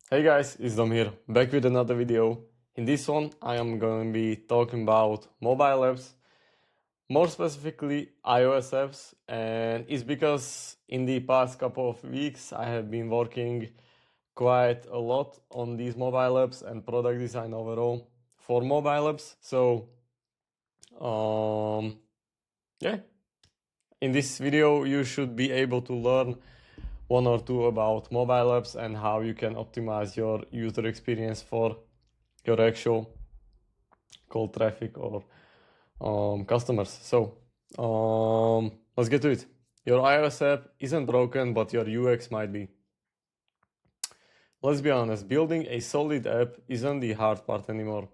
Hey guys, it's Dom here, back with another video. In this one, I am going to be talking about mobile apps, more specifically iOS apps, and it's because in the past couple of weeks I have been working quite a lot on these mobile apps and product design overall for mobile apps. So, yeah, in this video you should be able to learn one or two about mobile apps and how you can optimize your user experience for your actual cold traffic or customers. So let's get to it. Your iOS app isn't broken, but your UX might be. Let's be honest, building a solid app isn't the hard part anymore.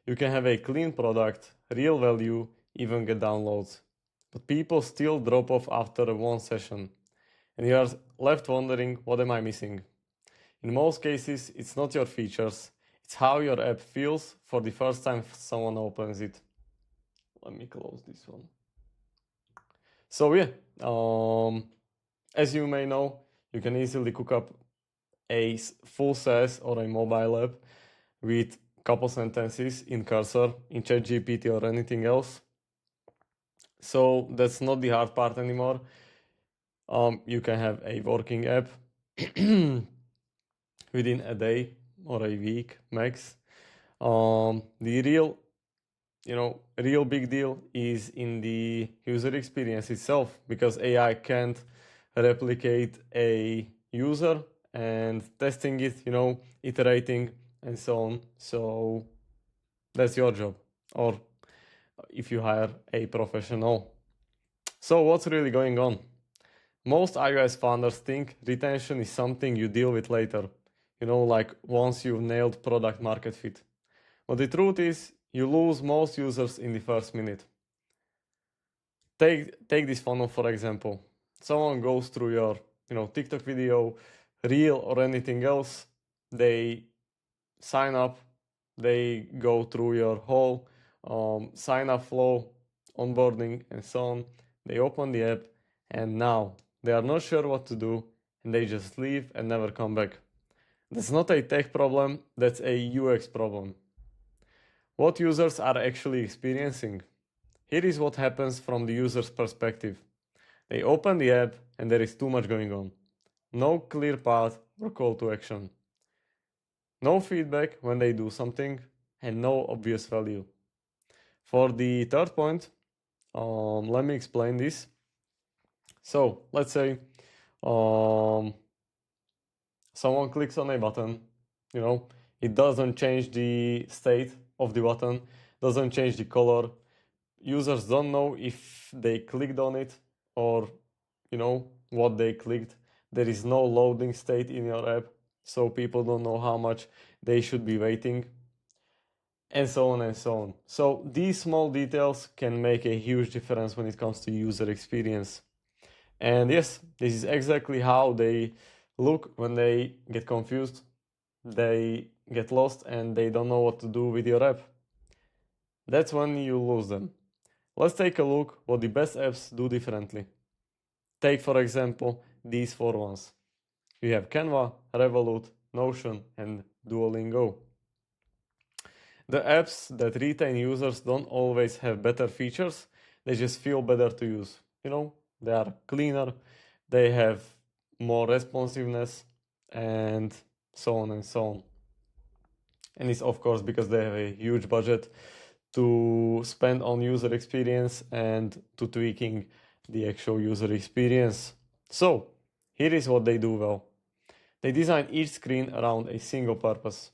You can have a clean product, real value, even get downloads. But people still drop off after one session. And you are left wondering, what am I missing? In most cases, it's not your features, it's how your app feels for the first time someone opens it. Let me close this one. So yeah, as you may know, you can easily cook up a full SaaS or a mobile app with couple sentences in Cursor, in ChatGPT or anything else. So that's not the hard part anymore. You can have a working app within a day or a week max. The real big deal is in the user experience itself, because AI can't replicate a user and testing it, iterating and so on. So that's your job, or if you hire a professional. So what's really going on? Most iOS founders think retention is something you deal with later, like once you've nailed product market fit. But the truth is, you lose most users in the first minute. Take this funnel for example. Someone goes through your, TikTok video, reel or anything else. They sign up. They go through your whole sign up flow, onboarding and so on. They open the app and now they are not sure what to do and they just leave and never come back. That's not a tech problem, that's a UX problem. What users are actually experiencing? Here is what happens from the user's perspective. They open the app and there is too much going on. No clear path or call to action. No feedback when they do something and no obvious value. For the third point, let me explain this. So let's say someone clicks on a button, it doesn't change the state of the button, doesn't change the color. Users don't know if they clicked on it or what they clicked. There is no loading state in your app, so people don't know how much they should be waiting, and so on and so on. So these small details can make a huge difference when it comes to user experience. And yes, this is exactly how they look when they get confused, they get lost, and they don't know what to do with your app. That's when you lose them. Let's take a look what the best apps do differently. Take for example these four ones. You have Canva, Revolut, Notion and Duolingo. The apps that retain users don't always have better features, they just feel better to use. They are cleaner, they have more responsiveness and so on and so on. And it's of course because they have a huge budget to spend on user experience and to tweaking the actual user experience. So here is what they do well. They design each screen around a single purpose.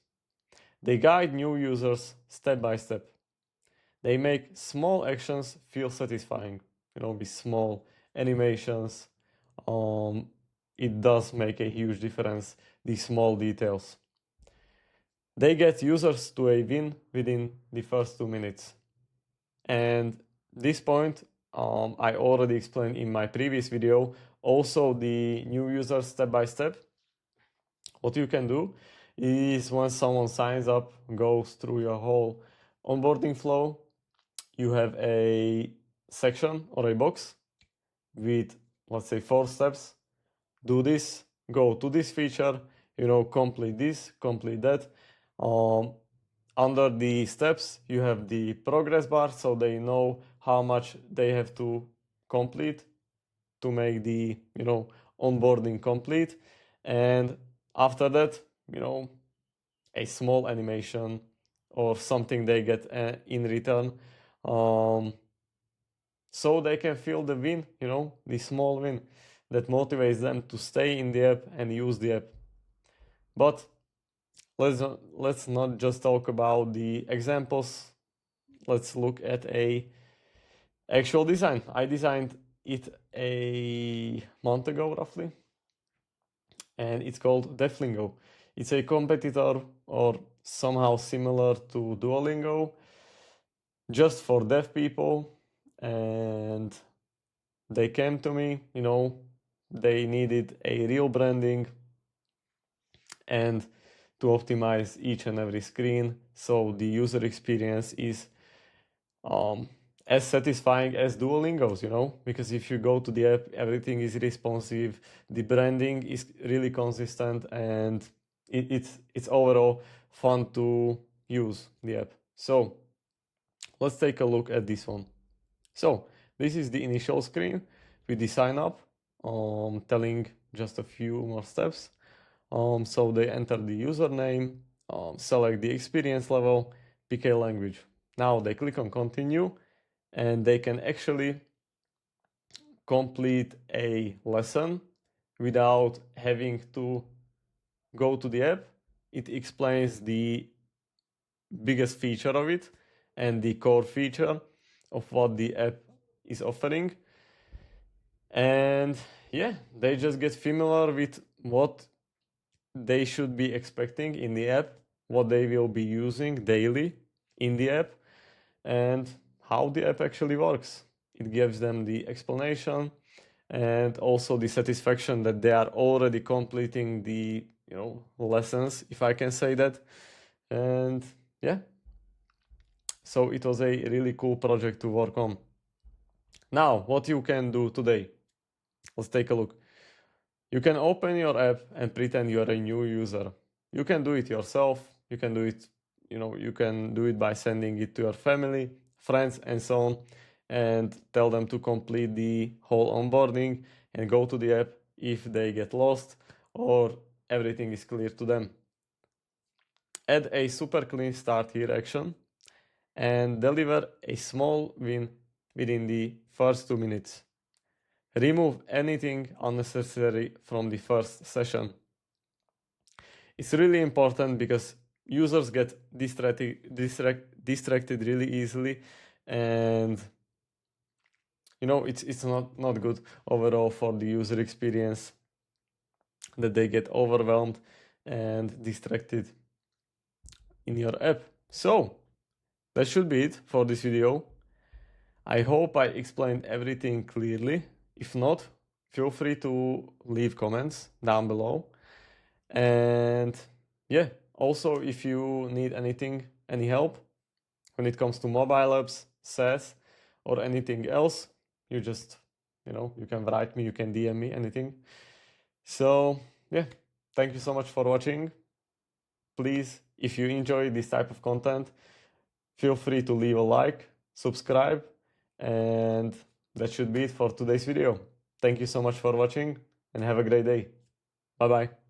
They guide new users step by step. They make small actions feel satisfying, with small animations. It does make a huge difference, these small details. They get users to a win within the first 2 minutes. And this point, I already explained in my previous video, also the new users step by step. What you can do is when someone signs up, goes through your whole onboarding flow, you have a section or a box with, let's say, 4 steps. Do this, go to this feature, complete this, complete that. Under the steps, you have the progress bar, so they know how much they have to complete to make the, onboarding complete. And after that, a small animation or something they get in return. So they can feel the win, the small win that motivates them to stay in the app and use the app. But let's not just talk about the examples. Let's look at a actual design. I designed it a month ago roughly, and it's called Deflingo. It's a competitor or somehow similar to Duolingo, just for deaf people. And they came to me, they needed a real branding and to optimize each and every screen so the user experience is as satisfying as Duolingo's, because if you go to the app, everything is responsive, the branding is really consistent, and it's overall fun to use the app. So let's take a look at this one. So this is the initial screen with the sign up, telling just a few more steps. So they enter the username, select the experience level, pick a language. Now they click on continue, and they can actually complete a lesson without having to go to the app. It explains the biggest feature of it and the core feature of what the app is offering. And yeah, they just get familiar with what they should be expecting in the app, what they will be using daily in the app, and how the app actually works. It gives them the explanation and also the satisfaction that they are already completing the lessons, if I can say that. And yeah, so it was a really cool project to work on. Now, what you can do today? Let's take a look. You can open your app and pretend you're a new user. You can do it yourself. You can do it, you can do it by sending it to your family, friends, and so on, and tell them to complete the whole onboarding and go to the app if they get lost or everything is clear to them. Add a super clean start here action and deliver a small win within the first 2 minutes. Remove anything unnecessary from the first session. It's really important because users get distracted really easily, and it's not good overall for the user experience that they get overwhelmed and distracted in your app. So that should be it for this video. I hope I explained everything clearly. If not, feel free to leave comments down below. And yeah, also if you need any help when it comes to mobile apps, SaaS, or anything else, you just, you can write me, you can DM me, anything. So yeah, thank you so much for watching. Please, if you enjoy this type of content, feel free to leave a like, subscribe, and that should be it for today's video. Thank you so much for watching and have a great day. Bye bye.